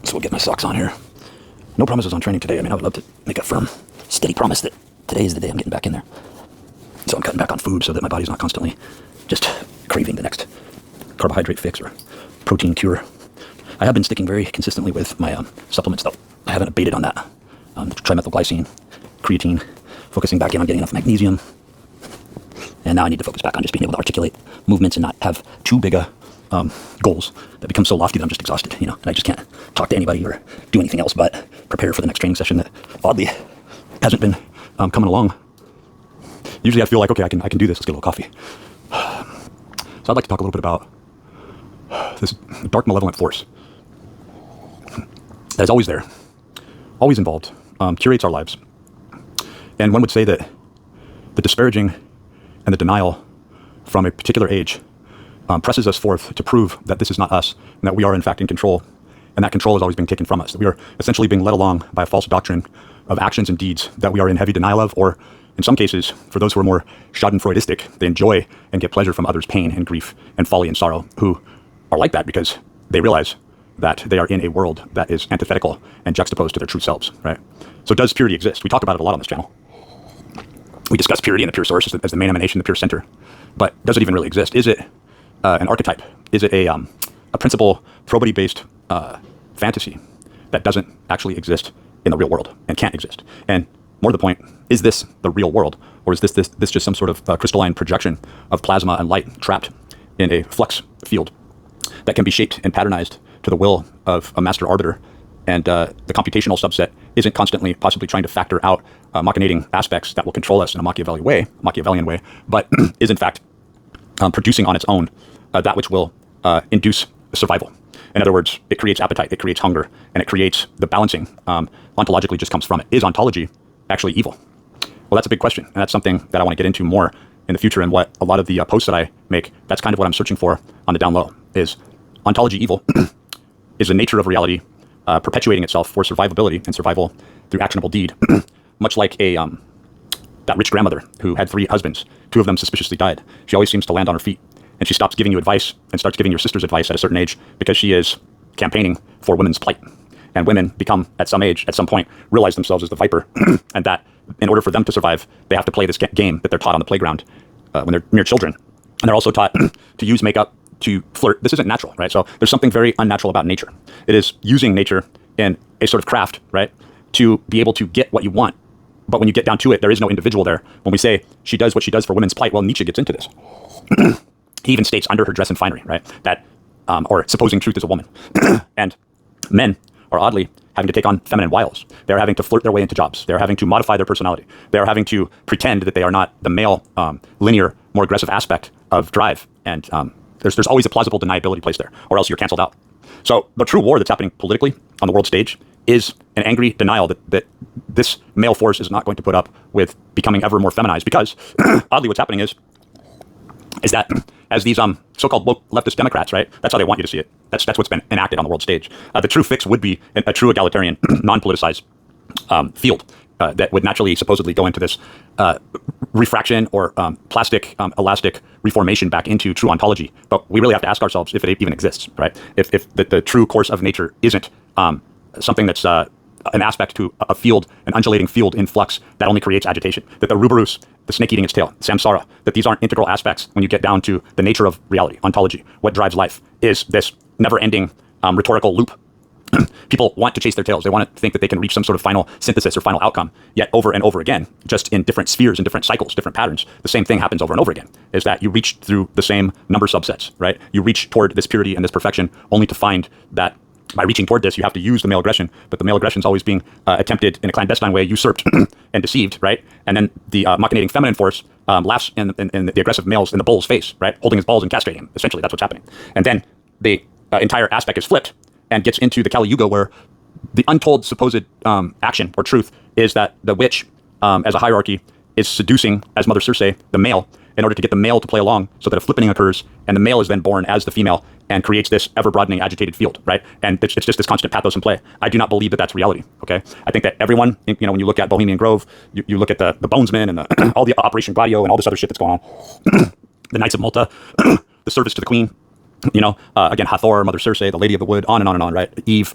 So we'll get my socks on here. No promises on training today. I mean, I would love to make a firm, steady promise that today is the day I'm getting back in there. So I'm cutting back on food so that my body's not constantly just craving the next carbohydrate fix or protein cure. I have been sticking very consistently with my supplements, though. I haven't abated on that. Trimethylglycine, creatine, focusing back in on getting enough magnesium. And now I need to focus back on just being able to articulate movements and not have too big a goals that become so lofty that I'm just exhausted, and I just can't talk to anybody or do anything else but prepare for the next training session that oddly hasn't been coming along. Usually I feel like, okay, I can do this. Let's get a little coffee. So I'd like to talk a little bit about this dark malevolent force that is always there, always involved, curates our lives. And one would say that the disparaging and the denial from a particular age presses us forth to prove that this is not us and that we are in fact in control, and that control is always being taken from us, that we are essentially being led along by a false doctrine of actions and deeds that we are in heavy denial of, or in some cases, for those who are more schadenfreudistic, they enjoy and get pleasure from others' pain and grief and folly and sorrow, who are like that because they realize that they are in a world that is antithetical and juxtaposed to their true selves, right? So does purity exist? We talk about it a lot on this channel. We discuss purity and the pure source as the main emanation, the pure center, but does it even really exist? Is it an archetype? Is it a principle, probity-based fantasy that doesn't actually exist in the real world and can't exist? And more to the point, is this the real world, or is this just some sort of crystalline projection of plasma and light trapped in a flux field that can be shaped and patternized to the will of a master arbiter, and the computational subset isn't constantly possibly trying to factor out machinating aspects that will control us in a Machiavellian way, but is in fact producing on its own that which will induce survival. In other words, it creates appetite, it creates hunger, and it creates the balancing. Ontologically just comes from it. Is ontology actually evil? Well, that's a big question, and that's something that I want to get into more in the future, and what a lot of the posts that I make, that's kind of what I'm searching for on the down low. Is ontology evil? Is the nature of reality perpetuating itself for survivability and survival through actionable deed? Much like that rich grandmother who had 3 husbands, 2 of them suspiciously died. She always seems to land on her feet, and she stops giving you advice and starts giving your sisters advice at a certain age because she is campaigning for women's plight. And women become, at some age, at some point, realize themselves as the viper, and that in order for them to survive, they have to play this game that they're taught on the playground when they're mere children. And they're also taught to use makeup, to flirt. This isn't natural, right? So there's something very unnatural about nature. It is using nature in a sort of craft, right, to be able to get what you want. But when you get down to it, there is no individual there. When we say she does what she does for women's plight, well, Nietzsche gets into this. He even states under her dress and finery, right, that, or supposing truth is a woman. And men are oddly having to take on feminine wiles. They're having to flirt their way into jobs. They're having to modify their personality. They're having to pretend that they are not the male, linear, more aggressive aspect of drive. And there's always a plausible deniability placed there, or else you're canceled out. So the true war that's happening politically on the world stage is an angry denial that this male force is not going to put up with becoming ever more feminized, because oddly what's happening is that as these so-called woke leftist Democrats, right, that's how they want you to see it. That's what's been enacted on the world stage. The true fix would be a true egalitarian, non-politicized field that would naturally supposedly go into this refraction or plastic, elastic reformation back into true ontology. But we really have to ask ourselves if it even exists, right? If the true course of nature isn't something that's an aspect to a field, an undulating field in flux that only creates agitation. That the ruberus, the snake eating its tail, samsara, that these aren't integral aspects when you get down to the nature of reality, ontology. What drives life is this never-ending rhetorical loop. People want to chase their tails. They want to think that they can reach some sort of final synthesis or final outcome, yet over and over again, just in different spheres and different cycles, different patterns, the same thing happens over and over again, is that you reach through the same number subsets, right? You reach toward this purity and this perfection only to find that by reaching toward this, you have to use the male aggression, but the male aggression is always being attempted in a clandestine way, usurped and deceived, right? And then the machinating feminine force laughs in the aggressive males in the bull's face, right? Holding his balls and castrating him. Essentially, that's what's happening. And then the entire aspect is flipped and gets into the Kali Yuga, where the untold supposed action or truth is that the witch, as a hierarchy, is seducing, as Mother Circe, the male, in order to get the male to play along, so that a flippening occurs, and the male is then born as the female and creates this ever-broadening agitated field, right? And it's just this constant pathos in play. I do not believe that that's reality, okay? I think that everyone, when you look at Bohemian Grove, you look at the Bonesmen and all the Operation Gladio and all this other shit that's going on, the Knights of Malta, the service to the Queen, again, Hathor, Mother Circe, the Lady of the Wood, on and on and on, right? Eve,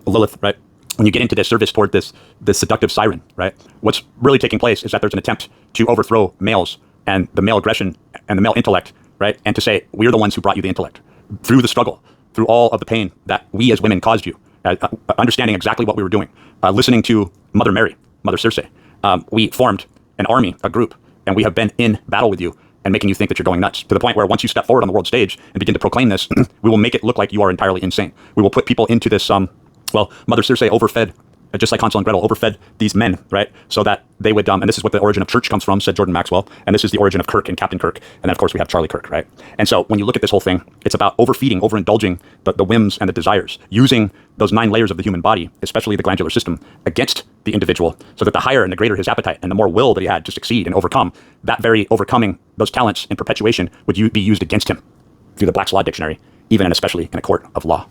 Lilith, right? When you get into this service toward this seductive siren, right? What's really taking place is that there's an attempt to overthrow males and the male aggression and the male intellect, right? And to say, we're the ones who brought you the intellect. Through the struggle, through all of the pain that we as women caused you, understanding exactly what we were doing, listening to Mother Mary, Mother Circe, we formed an army, a group, and we have been in battle with you and making you think that you're going nuts, to the point where once you step forward on the world stage and begin to proclaim this, we will make it look like you are entirely insane. We will put people into this, well, Mother Circe overfed, just like Hansel and Gretel, overfed these men, right? So that they would, and this is what the origin of church comes from, said Jordan Maxwell, and this is the origin of Kirk and Captain Kirk, and then of course we have Charlie Kirk, right? And so when you look at this whole thing, it's about overfeeding, overindulging the whims and the desires, using those 9 layers of the human body, especially the glandular system, against the individual, so that the higher and the greater his appetite and the more will that he had to succeed and overcome, that very overcoming those talents in perpetuation would be used against him through the Black's Law Dictionary, even and especially in a court of law.